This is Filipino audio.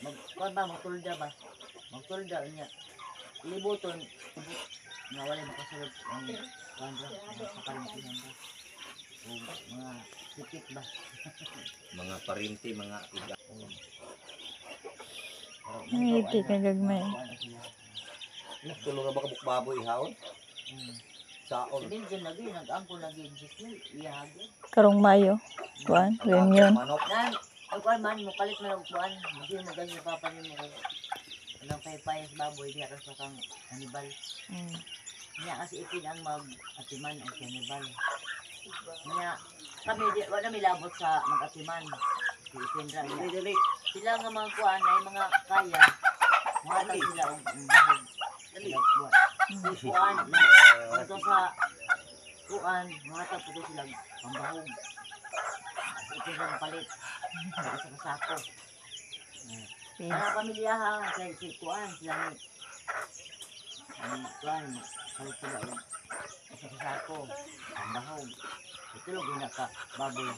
magtulda ba? Magtulda niya. Libuton, nga wala makasulod ang kandra, mga karintihan ba? O mga tipit ba? Mga parinti, mga iga. Ay, iti ka gagmay. Tulong na ba kabukbaboy ihawon? Saon. Sabihin dyan lagi, nag-angko lagi, Giselle, iyahagi. Karong Mayo. Kuan, reunion. Manok. Nan, ay kuan man, mukalit man ang kuan, hindi mo ganyan papanin mo. Anong paypayas baboy, di aras pa kang kanibal. Niya kasi ipin ang mag-atiman ang kanibal. Niya, kami, wala may labot sa mag-atiman. Ipinra niya. Sila nga mga kuan ay mga kaya, mga tag sila ang bahog. Yung kuan, ito sa kuan, mga tag po sila ang bahog. Ipinra ng palit. Sa kasako. Para pamilya ha, kaya si kuan, sila ni kuan, palit sila sa kasako, ang bahog. Ito lang ka baboy.